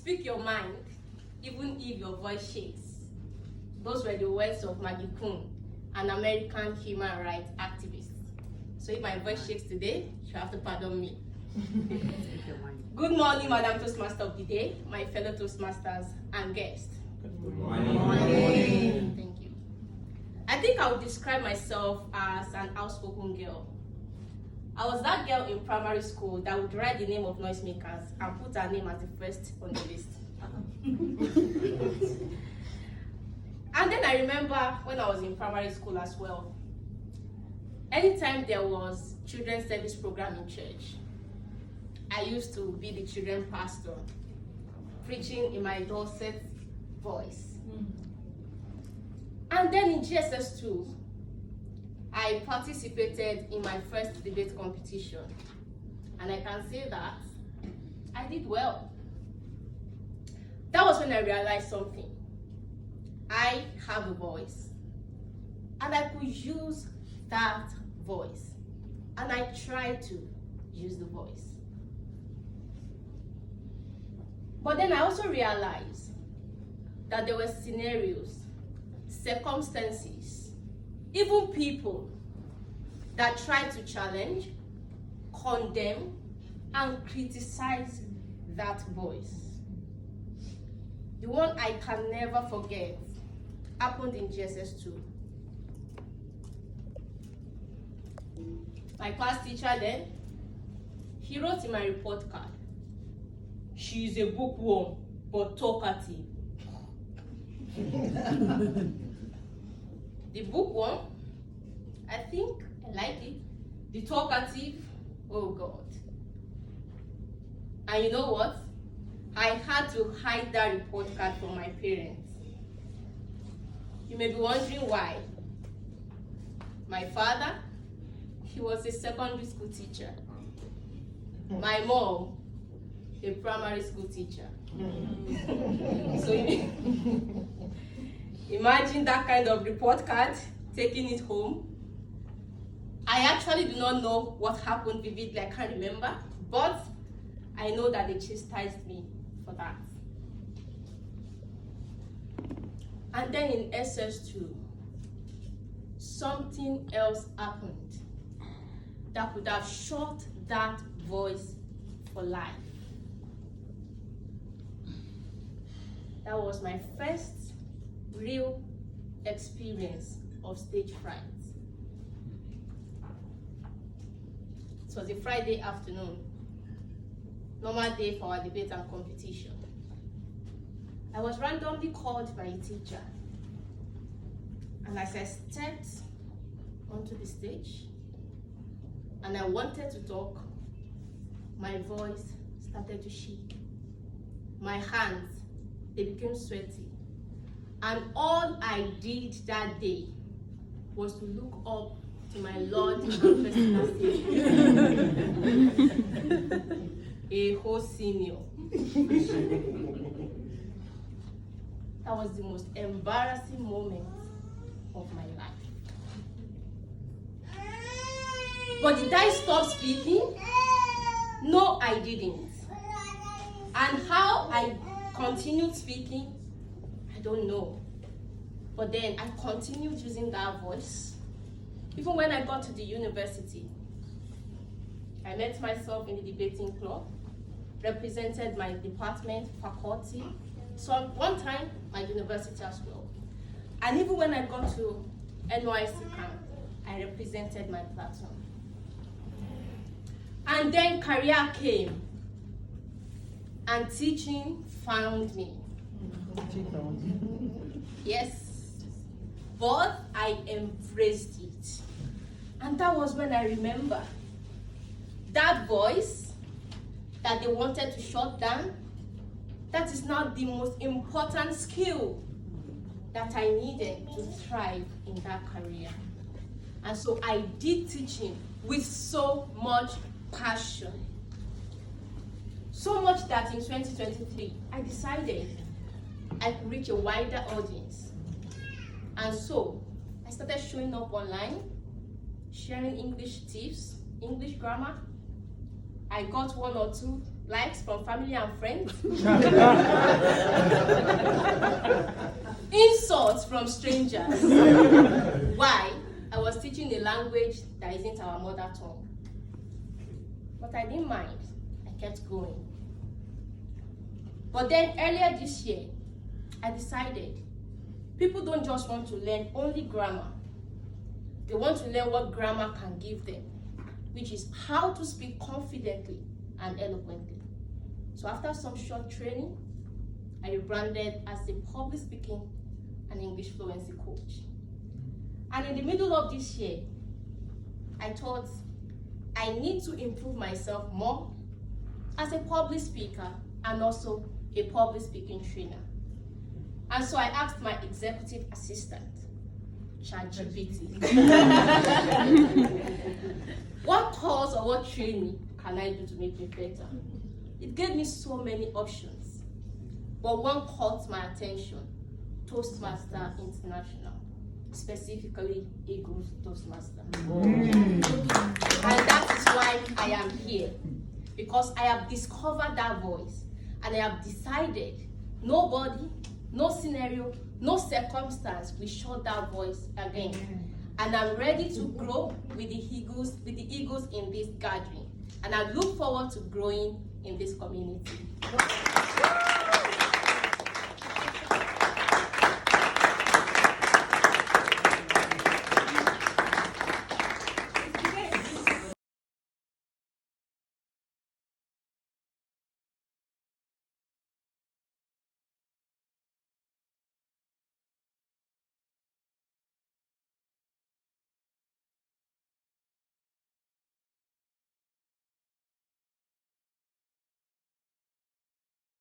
speak your mind, even if your voice shakes. Those were the words of Maggie Kuhn, an American human rights activist. So if my voice shakes today, you have to pardon me. Good morning, Madam Toastmaster of the Day, my fellow Toastmasters and guests. Good morning. Thank you. I think I would describe myself as an outspoken girl. I was that girl in primary school that would write the name of noisemakers and put her name as the first on the list. And then I remember when I was in primary school as well, anytime there was children's service program in church, I used to be the children's pastor, preaching in my dulcet voice. And then in GSS2, I participated in my first debate competition. And I can say that I did well. That was when I realized something. I have a voice, and I could use that voice, and I tried to use the voice. But then I also realized that there were scenarios, circumstances, even people that tried to challenge, condemn, and criticize that voice. The one I can never forget happened in GSS2. My class teacher then, he wrote in my report card, "She is a bookworm, but talkative." The bookworm, I think I like it. The talkative, oh God. And you know what? I had to hide that report card from my parents. You may be wondering why. My father, he was a secondary school teacher. My mom, a primary school teacher. So imagine that kind of report card, taking it home. I actually do not know what happened vividly, I can't remember, but I know that they chastised me for that. And then in SS2, something else happened that could have shut that voice for life. That was my first real experience of stage fright. It was a Friday afternoon, normal day for our debate and competition. I was randomly called by a teacher, and as I stepped onto the stage and I wanted to talk, my voice started to shake. My hands, they became sweaty. And all I did that day was to look up to my Lord and personal Savior, a whole senior. That was the most embarrassing moment of my life. But did I stop speaking? No, I didn't. And how I continued speaking, I don't know. But then I continued using that voice. Even when I got to the university, I met myself in the debating club, represented my department, faculty, so at one time, my university as well. And even when I got to NYC camp, I represented my platform. And then career came, and teaching found me. Yes, but I embraced it. And that was when I remember that voice that they wanted to shut down, that is now the most important skill that I needed to thrive in that career. And so I did teaching with so much passion. So much that in 2023, I decided I could reach a wider audience. And so I started showing up online, sharing English tips, English grammar. I got 1 or 2 likes from family and friends, insults from strangers. Why? I was teaching a language that isn't our mother tongue. But I didn't mind. I kept going. But then earlier this year, I decided people don't just want to learn only grammar. They want to learn what grammar can give them, which is how to speak confidently and eloquently. So after some short training, I rebranded as a public speaking and English fluency coach. And in the middle of this year, I thought I need to improve myself more as a public speaker and also a public speaking trainer. And so I asked my executive assistant, ChatGPT, what course or what training can I do to make me better? It gave me so many options, but one caught my attention: Toastmasters International, specifically Eagle Toastmasters. And that is why I am here, because I have discovered that voice, and I have decided nobody, no scenario, no circumstance will shut that voice again. And I'm ready to grow with the Eagles in this gathering. And I look forward to growing in this community.